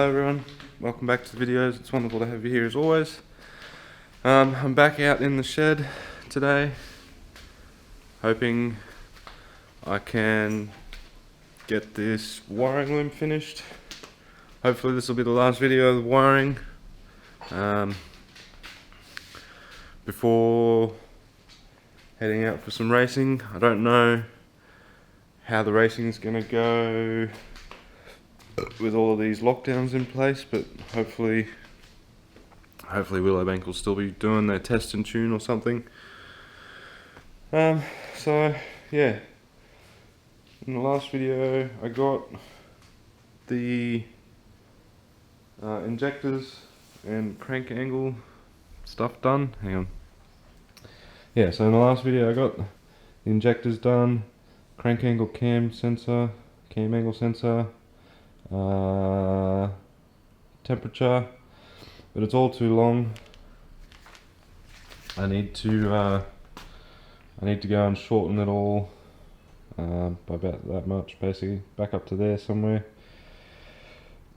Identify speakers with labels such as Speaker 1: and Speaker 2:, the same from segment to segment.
Speaker 1: Hello everyone, welcome back to the videos. It's wonderful to have you here as always. I'm back out in the shed today, hoping I can get this wiring loom finished. Hopefully this will be the last video of the wiring before heading out for some racing. I don't know how the racing is going to go with all of these lockdowns in place, but hopefully Willowbank will still be doing their test and tune or something. So yeah, in the last video I got the injectors and crank angle stuff done. Hang on. Yeah, so in the last video I got the injectors done, crank angle cam angle sensor, temperature, but it's all too long. I need to go and shorten it all by about that much, basically back up to there somewhere.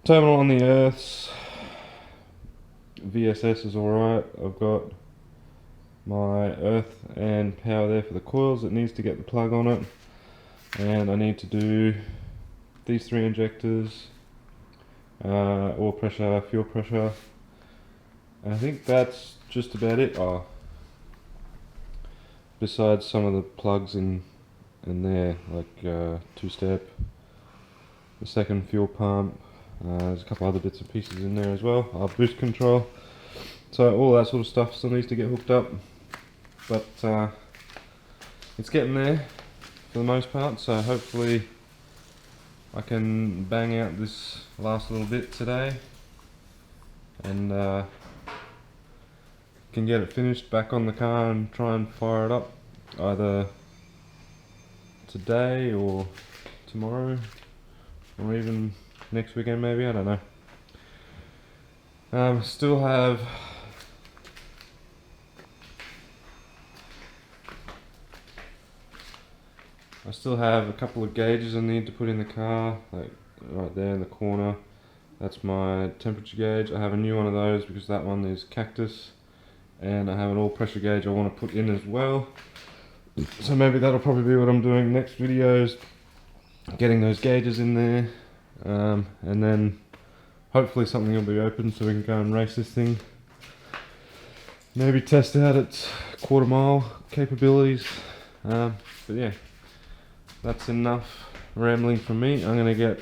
Speaker 1: Terminal on the earths, VSS is alright. I've got my earth and power there for the coils. It needs to get the plug on it, and I need to do these 3 injectors, oil pressure, fuel pressure, and I think that's just about it. Besides some of the plugs in there, like 2-step, the second fuel pump, there's a couple other bits and pieces in there as well, our boost control, so all that sort of stuff still needs to get hooked up, but it's getting there for the most part, so hopefully I can bang out this last little bit today and can get it finished, back on the car and try and fire it up either today or tomorrow or even next weekend maybe, I don't know. Still have a couple of gauges I need to put in the car, like right there in the corner. That's my temperature gauge. I have a new one of those because that one is cactus, and I have an oil pressure gauge I want to put in as well. So maybe that'll probably be what I'm doing next videos, getting those gauges in there, and then hopefully something will be open so we can go and race this thing. Maybe test out its quarter mile capabilities, but yeah. That's enough rambling from me. I'm going to get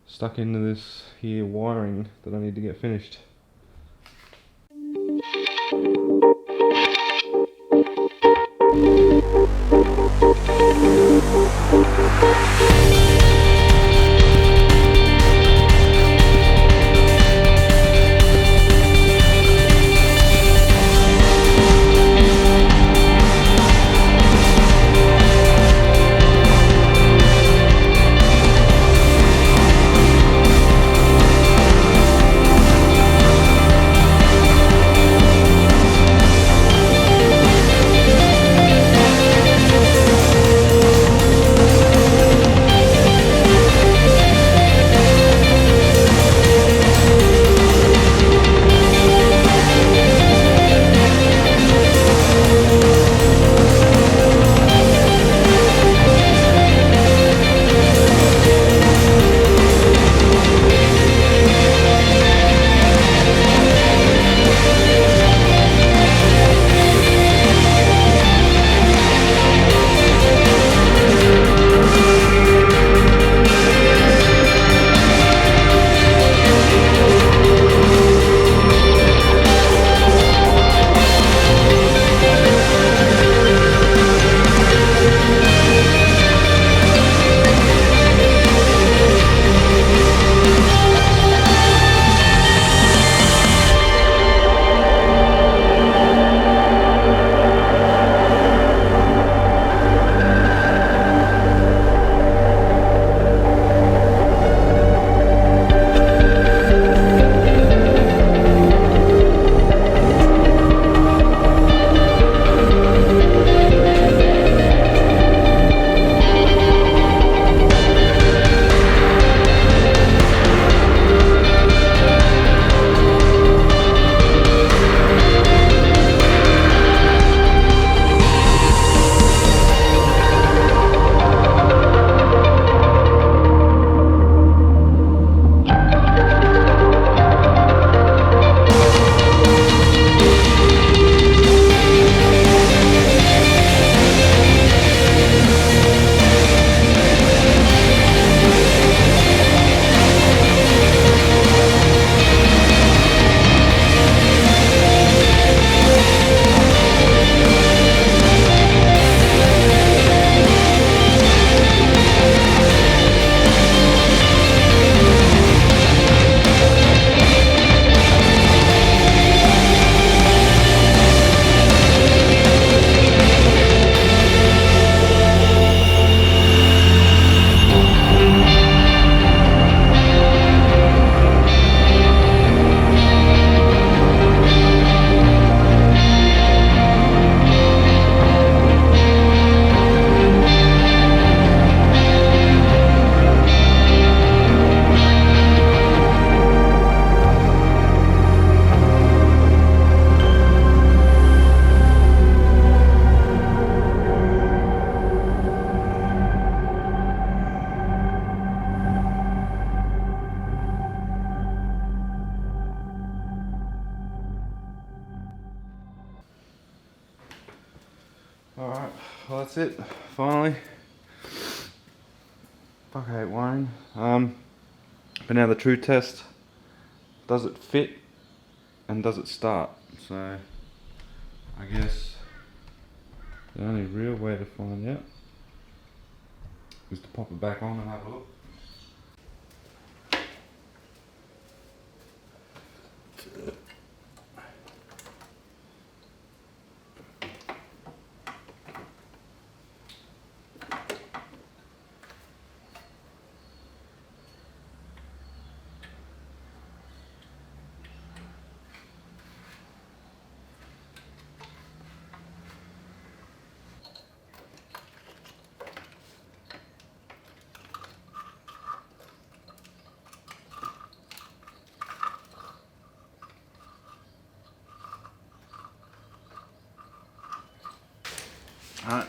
Speaker 1: stuck into this here wiring that I need to get finished. Alright, well that's it, finally. Fuck, I hate wiring. But now the true test. Does it fit and does it start? So, I guess the only real way to find out is to pop it back on and have a look. Alright.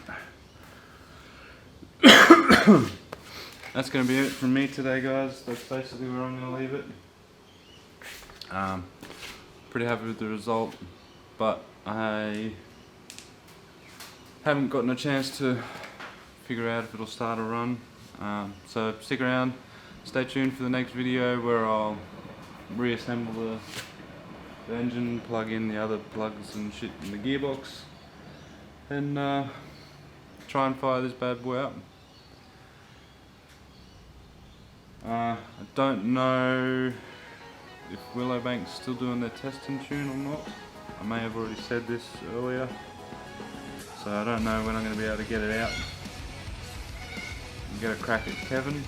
Speaker 1: That's going to be it from me today, guys. That's basically where I'm going to leave it. Pretty happy with the result, but I haven't gotten a chance to figure out if it'll start or run. So stick around, stay tuned for the next video where I'll reassemble the engine, plug in the other plugs and shit in the gearbox, and try and fire this bad boy up. I don't know if Willowbank's still doing their test and tune or not. I may have already said this earlier, so I don't know when I'm going to be able to get it out and get a crack at Kevin.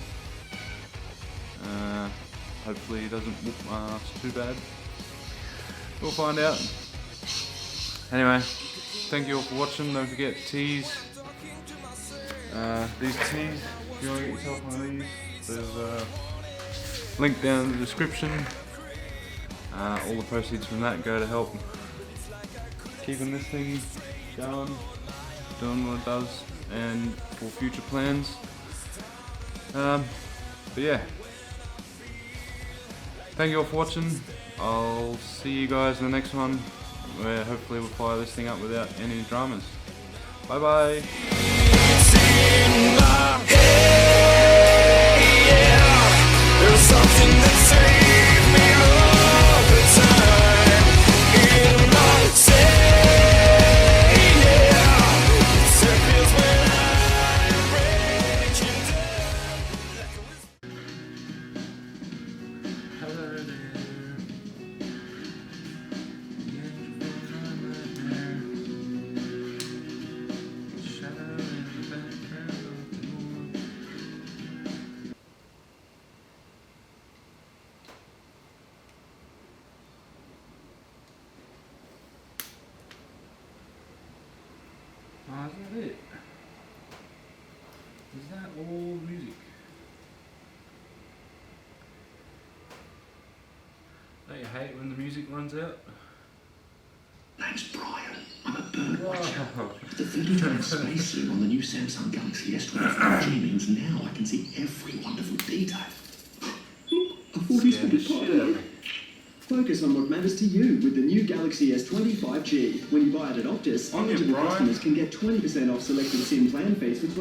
Speaker 1: Hopefully he doesn't whoop my ass too bad. We'll find out. Anyway, thank you all for watching. Don't forget tees. These tees, if you want to get yourself one of these, there's a link down in the description. All the proceeds from that go to help keeping this thing going, doing what it does, and for future plans. But yeah, thank you all for watching. I'll see you guys in the next one, where hopefully we'll fire this thing up without any dramas. Bye bye. There's something that saved me all the time in my say, yeah. It feels when I'm breaking down. Hello there. Shadow in the background of the moon. Oh, is that it? Is that all music? Don't you hate when the music runs out?
Speaker 2: Name's Brian. I'm a bird watcher. The 30-time space zoom on the new Samsung Galaxy S25G means now I can see every wonderful detail. I thought he spotted part.
Speaker 3: Focus on what matters to you with the new Galaxy S25G. When you buy it at Optus, eligible customers can get 20% off selected SIM plan fees for